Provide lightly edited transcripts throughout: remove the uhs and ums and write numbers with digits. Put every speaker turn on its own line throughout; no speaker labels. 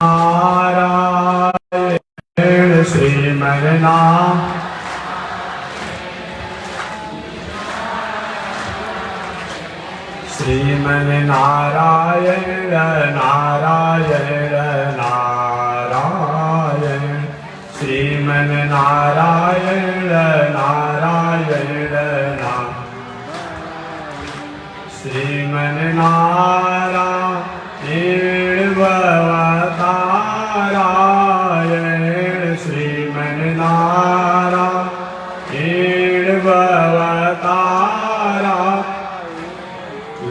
नारायण श्रीमन्नारायण श्रीमन्नारायण नारायण नारायण श्रीमन्नारायण नारायण श्रीमन्नारायण भवतारायण श्रीमन्नारायण भवतारायण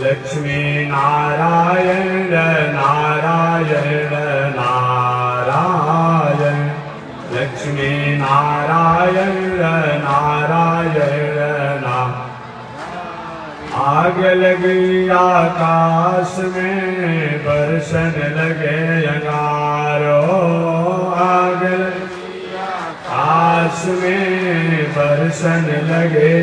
लक्ष्मी नारायण नारायण नारायण लक्ष्मी नारायण नारायण नारायण आग लगी आकाश में बरसन लगे अंगारो आग लगी आकाश में बरसन लगे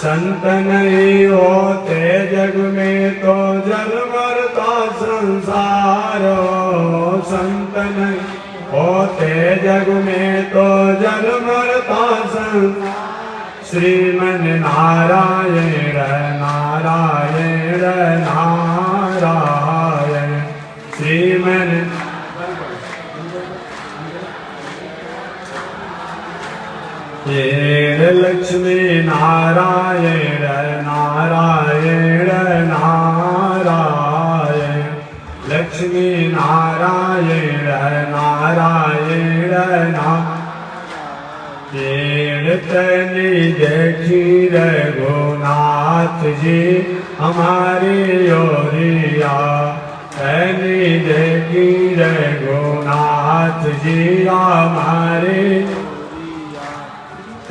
संत नहीं होते जग में तो जल मरता संसारो संत नहीं होते जग में तो जल मरता संसार श्रीमन्नारायण नारायण नारायण श्रीमन्नारायण लक्ष्मी नारायण नारायण नारायण लक्ष्मी नारायण नारायण नारायण तनी देखी रघुनाथ जी हमारी ओरिया तनी देखी रघुनाथ जी हमारे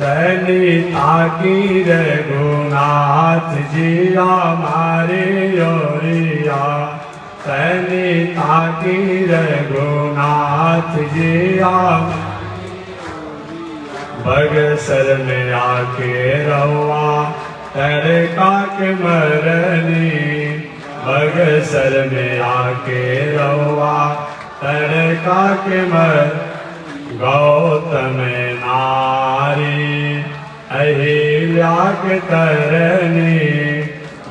तनी ताकी रघुनाथ जी हमारे ओरिया तनी ताकी रघुनाथ जी बगसर में आके रवा तरका के मरनी बगसर में आके रवा तरका के मर गौतम नारी अहिल्या के तरनी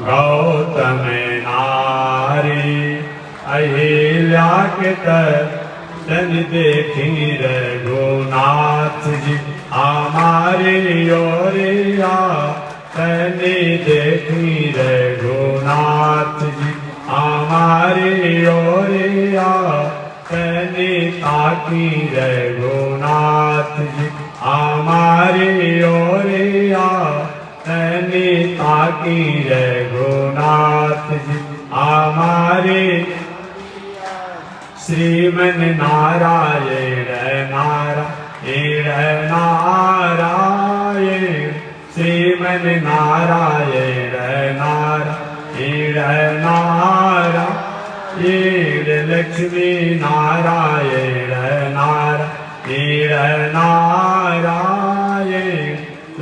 गौतम नारी अहिल्या के तन देखी रघुनाथ जी हमारी ओरिया तनी देखी रघुनाथ जी हमारी ओरिया तनी ताकी रघुनाथ जी हमारी ओरिया तनी ताकी रघुनाथ जी हमारी श्रीमन्नारायण नारायण नारायण श्रीमन्नारायण नारायण नारायण लक्ष्मी नारायण नारायण नारायण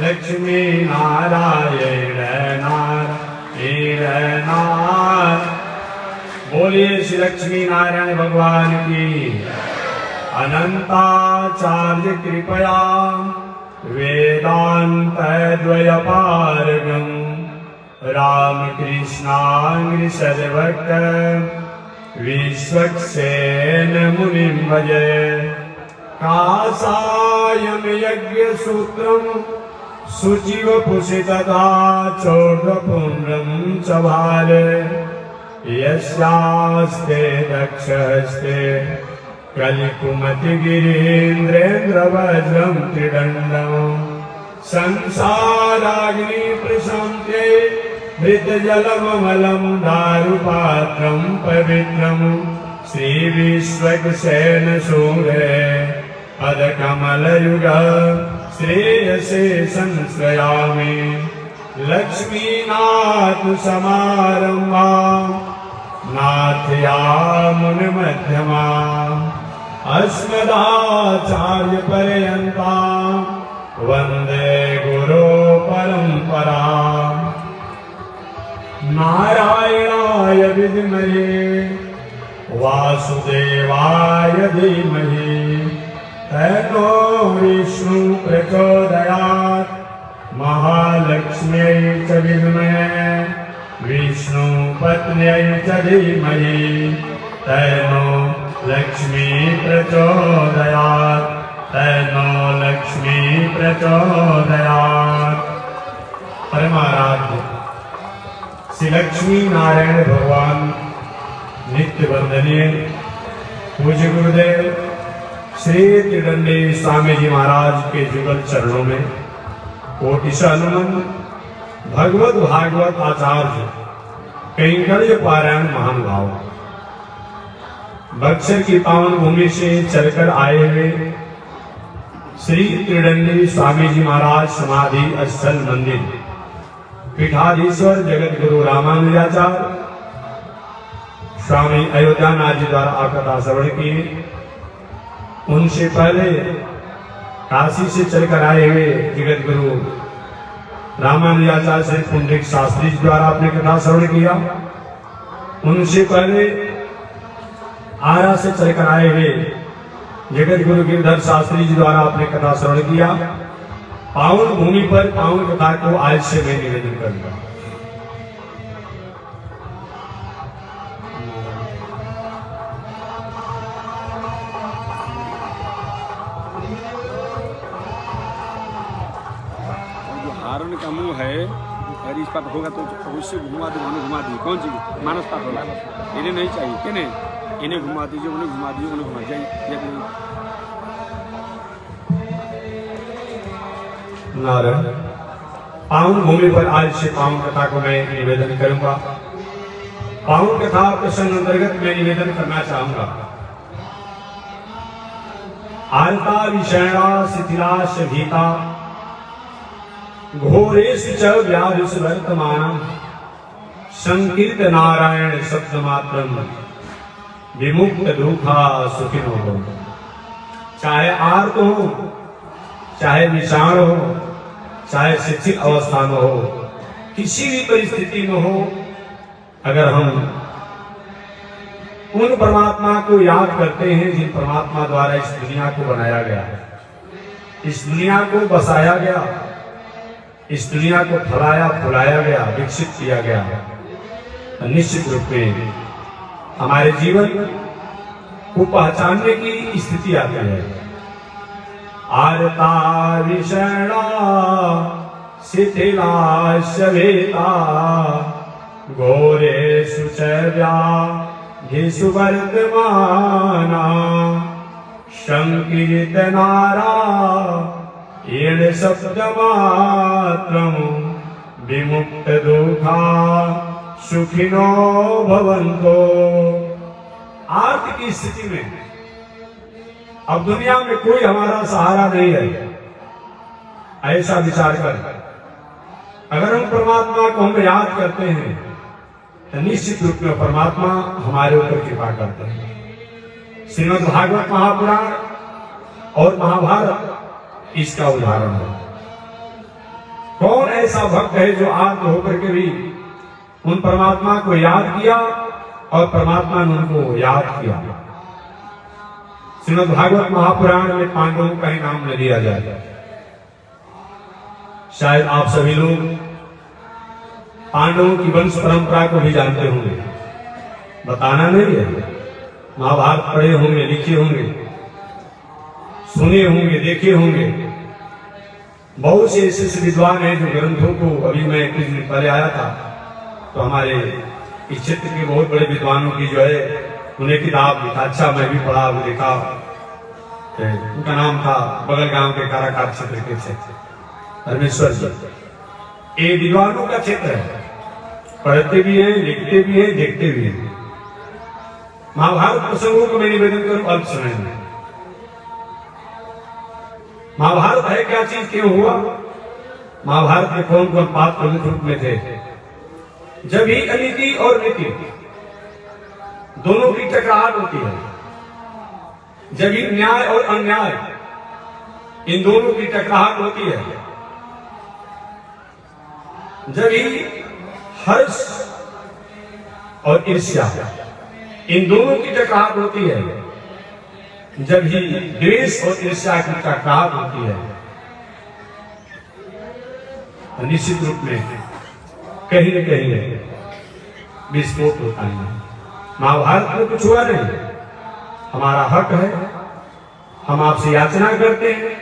लक्ष्मी नारायण नारायण नारायण बोलिए श्री लक्ष्मी नारायण भगवान की अनंताचार्य कृपया वेदांत द्वयपारगम रामकृष्णांग्रि सद्भक्त विश्वक्सेन मुनिं भजे कासायं यज्ञ सूत्रम सुजीव पुषितता चोडपुण्ड्रं च भाले यस्यास्ते दक्षहस्ते कलिकुमतिगिरीन्द्रेन्द्रवज्रं त्रिदण्डं संसाराग्नि प्रशान्ते मृतजलममलं दारुपात्रं पवित्रं श्रीविश्वक्सेन सूरे पदकमलयुग श्रेयसे संश्रयामि लक्ष्मीनाथ समारंभा नाथयामुनिमध्यमा अस्मदाचार्य पर्यन्ता वन्दे गुरो परम्परा नारायणाय विद्महे वासुदेवाय धीमहि तन्नो विष्णु प्रचोदयात् महालक्ष्म्यै च विद्महे विष्णुपत्न्यै च धीमहि तन्नो लक्ष्मी प्रचोदयात् तन्नो लक्ष्मी प्रचोदयात्। परमाराध्य श्री लक्ष्मी नारायण भगवान नित्य वंदनीय पूज्य गुरुदेव श्री त्रिदंडी स्वामी जी महाराज के जुगल चरणों में कोटिशा नमन। भगवत भागवत आचार्य कैंकर्य पारायण महान भाव बक्सर की पावन भूमि से चलकर आए हुए श्री त्रिदंडी स्वामी जी महाराज समाधि स्थल मंदिर पीठाधीश्वर जगत गुरु रामानुजाचार्य स्वामी अयोध्यानाथ जी द्वारा आकथा श्रवण किए। उनसे पहले काशी से चलकर आए हुए जगत गुरु रामानुजाचार्य से पुंडरिक शास्त्री जी द्वारा अपने कथा श्रवण किया। उनसे पहले आरा से चलकर आए हुए जगत गुरु गिरधर शास्त्री जी द्वारा अपने कथा श्रवण किया। पावन भूमि पर पावन कथा को आज से मैं निवेदन करूंगा।
हारण का मुंह है अगर इस पास होगा तो अवश्य घुमा दो, घुमा दी कौन सी मानस पास होगा, इन्हें नहीं चाहिए कि नहीं, इन्हें घुमा दीजिए, उन्हें घुमा दीजिए, उन्हें घुमा जाइए।
नारायण पावन भूमि पर आज से पावन कथा को मैं निवेदन करूंगा। पावन कथा प्रसंग अंतर्गत मैं निवेदन करना चाहूंगा। आलता विषैणा शिथिला भीता घोरेषु च व्याधिषु वर्तमानम् संकीर्त नारायण शब्द मात्रम विमुक्त दुखा सुखिनो हो। चाहे आर्त हो, चाहे विषाण हो, चाहे शिथिल अवस्था में हो, किसी भी परिस्थिति में हो, अगर हम उन परमात्मा को याद करते हैं जिन परमात्मा द्वारा इस दुनिया को बनाया गया है, इस दुनिया को बसाया गया, इस दुनिया को फलाया फुलाया गया, विकसित किया गया, तो निश्चित रूप में हमारे जीवन को पहचानने की स्थिति आती है। आरता विषणा शिथिला शवेता घोरेषु च व्याधिषु वर्तमाना संकीर्तनारा येन शब्द मात्रम विमुक्त दुखा सुखिनो भवन्तो। आर्त की स्थिति में अब दुनिया में कोई हमारा सहारा नहीं है, ऐसा विचार कर अगर हम परमात्मा को हम याद करते हैं तो निश्चित रूप में परमात्मा हमारे ऊपर कृपा करते हैं। श्रीमद् भागवत महापुराण और महाभारत इसका उदाहरण है। कौन ऐसा भक्त है जो आर्त होकर के भी उन परमात्मा को याद किया और परमात्मा ने उनको याद किया। श्रीमद् भागवत महापुराण में पांडवों का ही नाम ले लिया जाए। शायद आप सभी लोग पांडवों की वंश परंपरा को भी जानते होंगे, बताना नहीं है। महाभारत पढ़े होंगे, लिखे होंगे, सुने होंगे, देखे होंगे। बहुत से ऐसे विद्वान हैं जो ग्रंथों को, अभी मैं कुछ दिन पहले आया था तो हमारे इस क्षेत्र के बहुत बड़े विद्वानों की जो है उन्हें किताब लिखा। अच्छा मैं भी पढ़ा, देखा। उनका नाम था बगल गांव के काराकाट क्षेत्र के परमेश्वर जी। ये विद्वानों का क्षेत्र है, पढ़ते भी हैं, लिखते भी हैं, देखते भी हैं। महाभारत प्रसंगों को मैं निवेदन करूं अल्प समय में। महाभारत है क्या चीज, क्यों हुआ? महाभारत में कौन कौन पात्र प्रमुख रूप में थे? जब ही अनीति और नीति दोनों की टकराहट होती है, जब ही न्याय और अन्याय इन दोनों की टकराहट होती है, जब ही हर्ष और ईर्ष्या इन दोनों की टकराहट होती है जब ही द्वेष और ईर्ष्या की टकराहट होती है, तो निश्चित रूप में कहीं न कहीं विस्फोट होता है। महाभारत में कुछ हुआ नहीं, हमारा हक है, हम आपसे याचना करते हैं,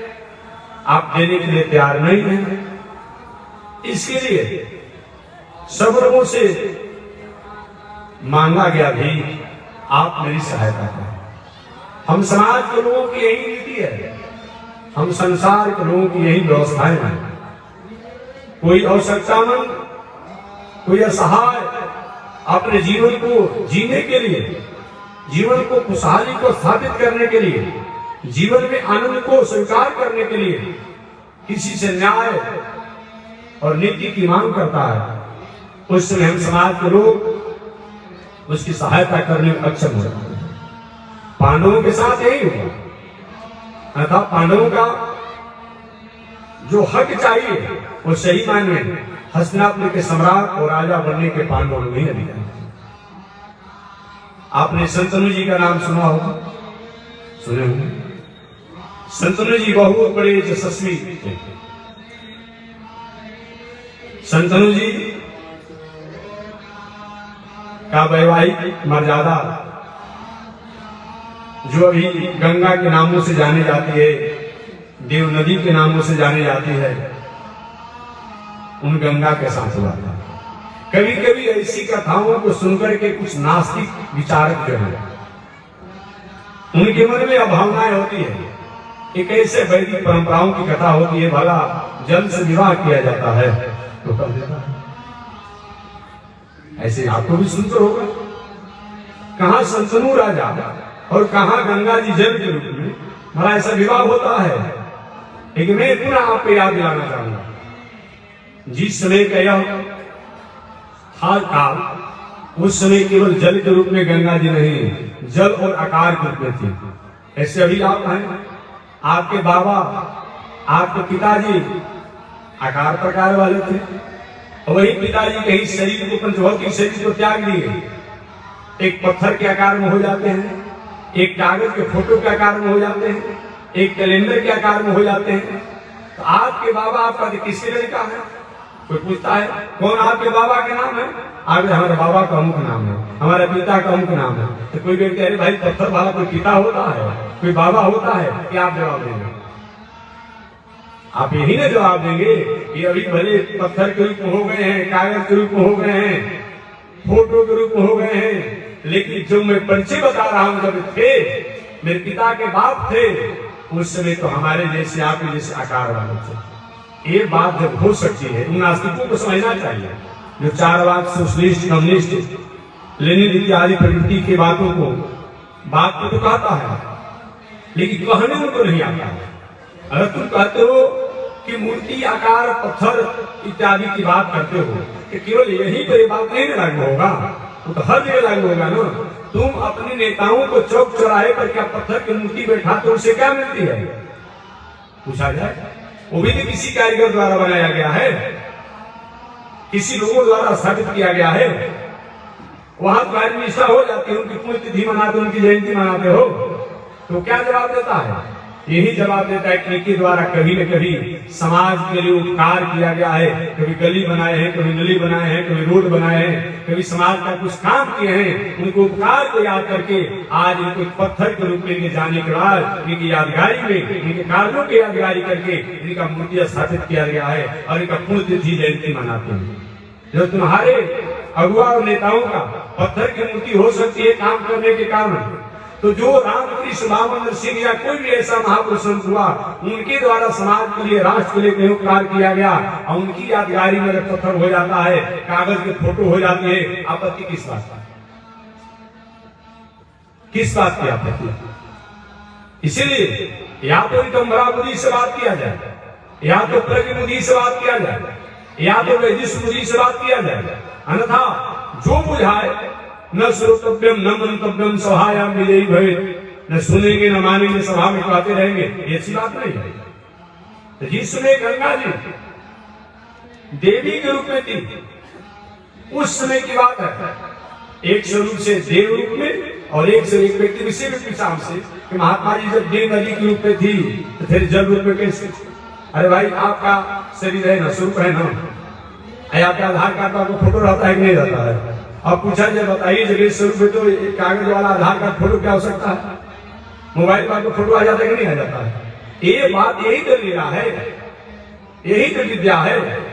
आप देने के लिए तैयार नहीं हैं, इसके लिए सब लोगों से मांगा गया भी आप मेरी सहायता करें। हम समाज के लोगों की यही नीति है, हम संसार के लोगों की यही व्यवस्थाएं हैं। कोई आवश्यकतामंद, कोई असहाय अपने जीवन को जीने के लिए, जीवन को खुशहाली को स्थापित करने के लिए, जीवन में आनंद को स्वीकार करने के लिए किसी से न्याय और नीति की मांग करता है, उस समय हम समाज के लोग उसकी सहायता करने में अक्षम हो जाते हैं। पांडवों के साथ यही हुआ, अर्थात पांडवों का जो हक चाहिए वो सही मायने में हस्तिनापुर के सम्राट और राजा बनने के पांडवों ने नहीं दिया। आपने शंतनु जी का नाम सुना होगा, सुने होंगे। शंतनु जी बहुत बड़े यशस्वी थे। शंतनु जी का वैवाहिक मर्यादा जो अभी गंगा के नामों से जानी जाती है, देव नदी के नामों से जानी जाती है, उन गंगा के साथ हुआ था। कभी कभी ऐसी कथाओं को सुनकर के कुछ नास्तिक विचारक जो है उनके मन में अभावनाएं होती है। एक ऐसे वैदिक परंपराओं की कथा होती है, भला जल से विवाह किया जाता है तो कर देता है। ऐसे आपको भी सुनकर होगा, कहां शंतनु राजा और कहां गंगा जी जल के रूप में भला ऐसा विवाह होता है। लेकिन मैं पुनः आपको याद दिलाना चाहूंगा, जिस समय का यह हाल काल, उस समय केवल जल के रूप में गंगा जी नहीं, जल और आकार के रूप में थी। ऐसे अभी आप हैं, आपके बाबा, आपके पिताजी आकार प्रकार वाले थे, और वही पिताजी कहीं शरीर को, पंचभौतिक शरीर को त्याग दिए, एक पत्थर के आकार में हो जाते हैं, एक कागज के फोटो के आकार में हो जाते हैं, एक कैलेंडर के आकार में हो जाते हैं। तो आपके बाबा आपका किसके लड़का है? कोई पूछता है कौन आपके बाबा के नाम है? आप हमारे बाबा का अमुक नाम है, हमारे पिता का अमुक नाम है। तो कोई व्यक्ति अरे भाई पत्थर वाला कोई पिता होता है, कोई बाबा होता है? क्या आप जवाब देंगे? आप यही ना जवाब देंगे कि अभी भले पत्थर के रूप में हो गए हैं, कागज के रूप में हो गए हैं, फोटो के रूप में हो गए हैं, लेकिन जो मैं परिचय बता रहा हूं, जब थे मेरे पिता के बाप थे, उस समय तो हमारे जैसे आपके जैसे आकार वाले थे। ये बात जब हो सकती है, उन नास्तिकों को समझना चाहिए जो चारवाक, सोशलिस्ट, कम्युनिस्ट, लेनिन इत्यादि प्रवृत्ति की बातों को बात को तो कहता है, लेकिन कहने उनको नहीं आता है। अगर तुम कहते हो कि मूर्ति, आकार, पत्थर इत्यादि की बात करते हो, कि केवल यही पर ये बात नहीं लागू होगा, वो तो हर जगह लागू होगा ना। तुम अपने नेताओं को चौक चौराहे पर क्या पत्थर की मूर्ति बैठाते हो, उसे क्या मिलती है? पूछा जाए, वो भी तो किसी कारीगर द्वारा बनाया गया है, किसी लोगों द्वारा स्थापित किया गया है। वहां तुम्हारी निष्ठा हो जाती है, उनकी पुण्यतिथि मनाते, उनकी जयंती मनाते हो, तो क्या जवाब देता है? यही जवाब देता है कि इनके द्वारा कभी न कभी समाज के लिए उपकार किया गया है। कभी गली बनाए हैं, कभी नली बनाए हैं, कभी रोड बनाए हैं, कभी समाज का कुछ काम किए हैं। उनको उपकार को याद करके आज इनको पत्थर के रूप में जाने के बाद इनकी यादगारी में, इनके कार्यों की यादगारी करके इनका मूर्ति स्थापित किया गया है और इनका पुण्यतिथि जयंती मनाते हैं। जो तुम्हारे अगुआ और नेताओं का पत्थर की मूर्ति हो सकती है काम करने के कारण, तो जो रामकृष्ण भावनगर सिंह या कोई भी ऐसा महापुरुष हुआ, उनके द्वारा समाज के लिए, राष्ट्र के लिए कहीं उपकार किया गया, और उनकी यादगारी में अगर पत्थर हो जाता है, कागज के फोटो हो जाती है, आपत्ति किस बात की? किस बात की आपत्ति? इसीलिए या तो विडंबना बुद्धि से बात किया जाए, या तो प्रज्ञ बुद्धि से बात किया जाए, या तो वैदिक बुद्धि से बात किया जाए, अन्यथा जो बुझाए न श्रोतव्यम न मंतव्यम सभायाम विजयी भवे, न सुनेंगे न मानेंगे, सभा में कहते रहेंगे, ये अच्छी बात नहीं है। तो जिस समय गंगा जी देवी के रूप में थी, उस समय की बात है। एक स्वरूप से देव रूप में और एक से एक व्यक्ति विषय में पूछा हमसे कि महात्मा जी जब देव नदी के रूप में थी तो फिर जल रूप में कैसे? अरे भाई आपका शरीर है ना, स्वरूप है ना, आपका आधार कार्ड पर आपको फोटो रहता है कि नहीं रहता है? अब पूछा जाए बताइए जगह स्वरूप में तो कागज वाला आधार कार्ड फोटो क्या हो सकता है? मोबाइल पर आपको फोटो आ जाता है कि नहीं आ जाता है? ये बात यही तो लीला है, यही तो विद्या है।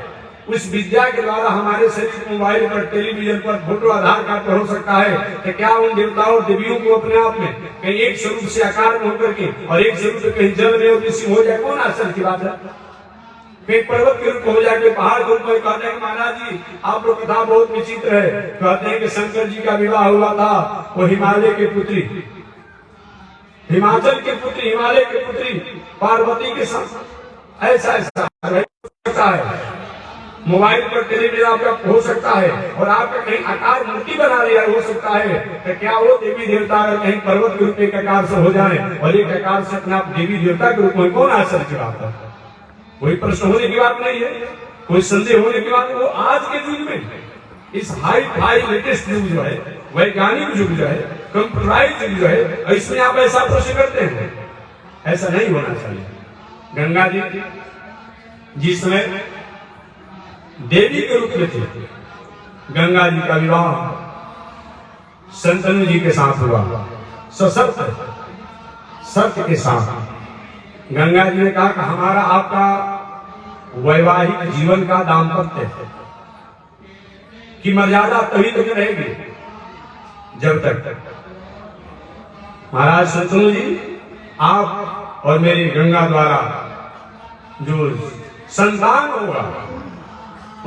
उस विद्या के द्वारा हमारे शरीर मोबाइल पर, टेलीविजन पर फोटो आधार कार्ड पर हो सकता है कि क्या उन देवताओं और देवियों को अपने आप में कहीं एक स्वरूप से आकार में होकर के और एक स्वरूप से कहीं जल में और किसी हो जाए? कौन आश्चर्य की बात है? कहीं पर्वत के रूप हो जाए, पहाड़ के रूप में। कहते हैं महाराज जी आप लोग कथा बहुत विचित्र है। कहते हैं कि शंकर जी का विवाह हुआ था, वो हिमालय के पुत्री, हिमाचल के पुत्री, हिमालय के पुत्री पार्वती के साथ। ऐसा ऐसा होता है। मोबाइल पर टेलीविजन आपका हो सकता है और आपका कहीं आकार मूर्ति बना लिया हो सकता है कि क्या वो देवी देवता अगर कहीं पर्वत के रूप में एक आकार से हो जाए और एक आकार से अपने आप देवी देवता के रूप में, कौन आश्चर्य की बात है? कोई प्रश्न होने की बात नहीं है, कोई संदेह होने की बात। वो आज के युग में इस हाई फाई लेटेस्ट युग जो है, वैज्ञानिक युग जो है, कंप्यूटराइज युग जो है, इसमें आप ऐसा प्रश्न करते हैं? ऐसा नहीं होना चाहिए। गंगा जी जिस समय देवी के रूप में थे, गंगा जी का विवाह शंतनु जी के साथ हुआ, सशर्त शर्त के साथ। गंगा जी ने कहा कि हमारा आपका वैवाहिक जीवन का दाम्पत्य की मर्यादा तभी तक रहेगी जब तक महाराज शंतनु जी आप और मेरी गंगा द्वारा जो संतान होगा,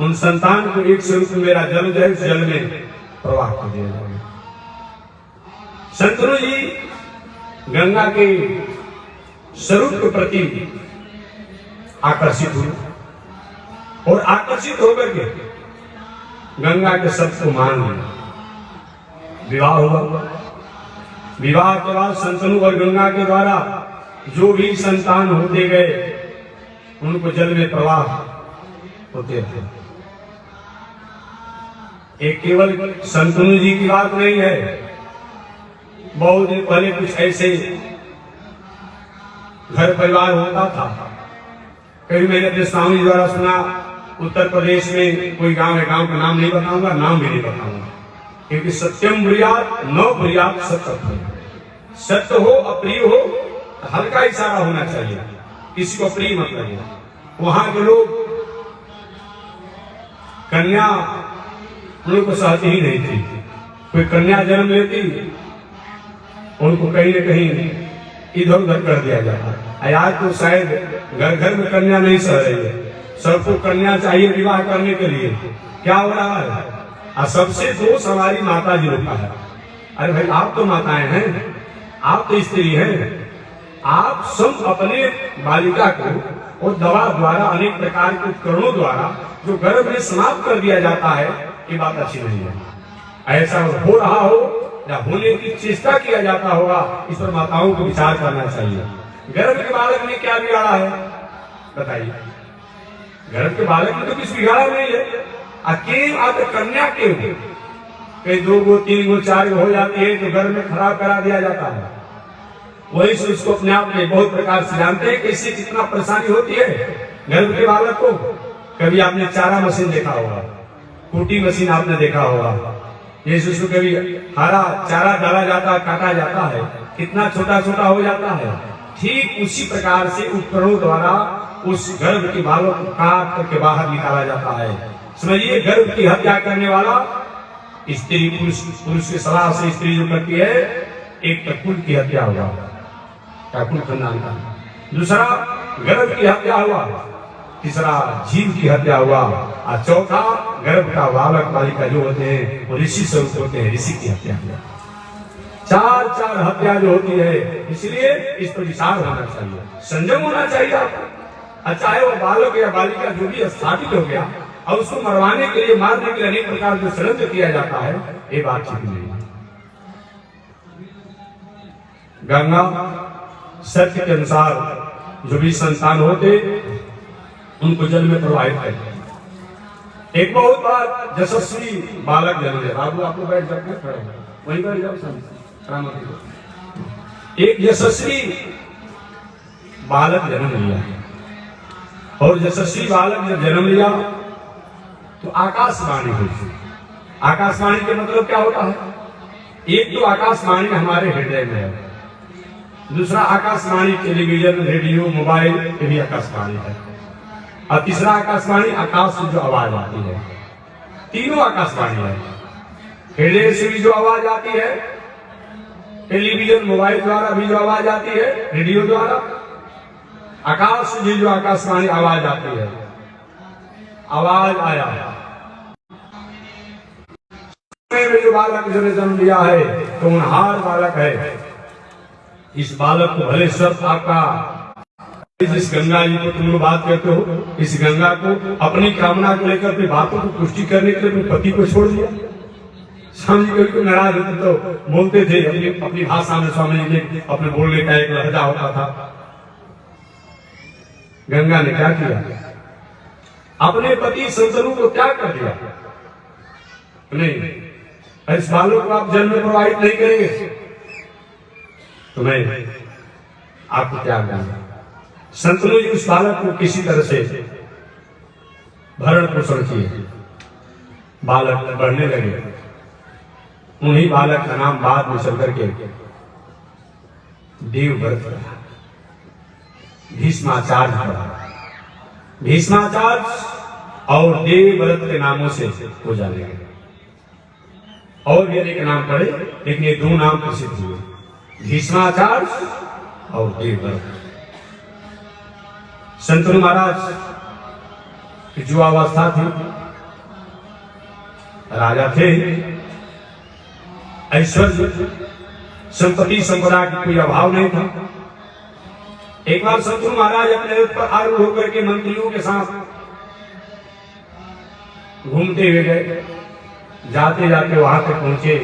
उन संतान को एक स्वरूप मेरा जल जो है उस जल में प्रवाह कर दिया जाएगा। शंतनु जी गंगा के स्वरूप के प्रति आकर्षित हुए और आकर्षित होकर के गंगा के शब्द को मान लिया। विवाह हुआ। विवाह के बाद शंतनु और गंगा के द्वारा जो भी संतान होते गए उनको जल में प्रवाह होते थे। एक केवल शंतनु जी की बात नहीं है, बहुत दिन पहले कुछ ऐसे घर परिवार होता था। कभी मैंने अपने स्वामी द्वारा सुना, उत्तर प्रदेश में कोई गांव है, गांव का नाम नहीं बताऊंगा, नाम भी नहीं बताऊंगा, क्योंकि सत्यम ब्रूयात न ब्रूयात सत्य। सत्य हो अप्रिय हो हल्का इशारा होना चाहिए, किसी को प्रिय मत लगे। वहां के लोग कन्या उनको सहती ही नहीं थी। कोई कन्या जन्म लेती उनको कहीं न कहीं इधर उधर कर दिया जाता। आज तो शायद घर घर में कन्या नहीं सह रही है, सबको कन्या चाहिए विवाह करने के लिए। क्या हो रहा है? और सबसे दोष हमारी माता जी का है। अरे भाई आप तो माताएं हैं, आप तो स्त्री हैं, आप सब अपने बालिका को और दवा द्वारा अनेक प्रकार के उपकरणों द्वारा जो गर्भ में समाप्त कर दिया जाता है, ये बात अच्छी नहीं है। ऐसा हो रहा हो या होने की चेष्टा किया जाता होगा, इस पर माताओं को विचार करना चाहिए। गर्भ के बालक ने क्या बिगाड़ा है बताइए? गर्भ के बालक में तो कुछ बिगाड़ा नहीं है। अकेले आप कन्या के कई 2 गो 3 गो 4 गो हो जाती है तो गर्भ में खराब करा दिया जाता है। वही से उसको अपने आप में बहुत प्रकार से जानते हैं कि इससे कितना परेशानी होती है गर्भ के बालक को। कभी आपने चारा मशीन देखा होगा, कूटी मशीन आपने देखा होगा, जैसे उसको कभी हरा चारा डाला जाता है, काटा जाता है, कितना छोटा छोटा हो जाता है। ठीक उसी प्रकार से उपकरणों द्वारा उस गर्भ के बालों को काट करके बाहर निकाला जाता है। समझिए, गर्भ की हत्या करने वाला स्त्री, पुरुष की सलाह से स्त्री जो करती है, एक तो कुल की हत्या हुआ, कुल खानदान का, दूसरा गर्भ की हत्या हुआ, तीसरा जीव की हत्या हुआ, और चौथा गर्भ का बालक बालिका जो होते हैं वो ऋषि स्वरूप होते हैं, ऋषि की हत्या हुआ। 4 हत्या जो होती है। इसलिए इस पर विचार होना चाहिए, संयम होना चाहिए आपको। चाहे वो बालक या बालिका जो भी स्थापित हो गया और उसको मरवाने के लिए, मारने के लिए अनेक प्रकार जो षड्यंत्र किया जाता है, ये बात ठीक नहीं है। गंगा सत्य के अनुसार जो भी संतान होते उनको जल में प्रवाहित करते। एक बहुत बड़ा यशस्वी बालक जन्म लिया। बाबू आपको बैठ जाओ, खड़े वहीं बैठ जाओ। एक यशस्वी बालक जन्म लिया, और यशस्वी बालक जब जन्म लिया तो आकाशवाणी हुई। आकाशवाणी के मतलब क्या होता है? एक तो आकाशवाणी हमारे हृदय में है, दूसरा आकाशवाणी टेलीविजन, रेडियो, मोबाइल, ये भी आकाशवाणी है, और तीसरा आकाशवाणी आकाश से जो आवाज आती है। तीनों आकाशवाणी है। हृदय से भी जो आवाज आती है, टेलीविजन, मोबाइल द्वारा भी जो आवाज आती है, रेडियो द्वारा, आकाश से जो आकाशवाणी आवाज आती है। आवाज आया में जो बालक जो जन्म लिया है तो होनहार बालक है। इस बालक को भले सब आपका, जिस गंगा जी को तुम लोग बात करते हो, इस गंगा को अपनी कामना को लेकर अपनी बातों को पुष्टि करने के लिए अपने पति को छोड़ दिया। स्वामी जी कभी नाराज होते तो बोलते थे अपनी भाषा में। स्वामी जी के अपने बोलने का एक लहजा होता था। गंगा ने क्या किया? अपने पति संतनु को त्याग कर दिया। नहीं, इस बालक को आप जन्म प्रवाहित नहीं करेंगे तो मैं आपको त्याग दूंगा। संतनु जी उस बालक को किसी तरह से भरण पोषण किए, बालक बढ़ने लगे। उन्हीं बालक का नाम बाद में चल करके देवव्रत पड़ा, भीष्माचार्य पड़ा। भीष्माचार्य और देवव्रत के नामों से हो जाने लगे। और भी अनेक नाम पड़े, लेकिन ये दो नाम प्रसिद्ध हुए, भीष्माचार्य और देवव्रत। संतनु महाराज की जो अवस्था थी, राजा थे, ऐश्वर्य, संपत्ति संपदा की कोई अभाव नहीं था। एक बार संतनु महाराज अपने रथ पर आरूढ़ होकर के मंत्रियों के साथ घूमते हुए गए। जाते जाते वहां तक पहुंचे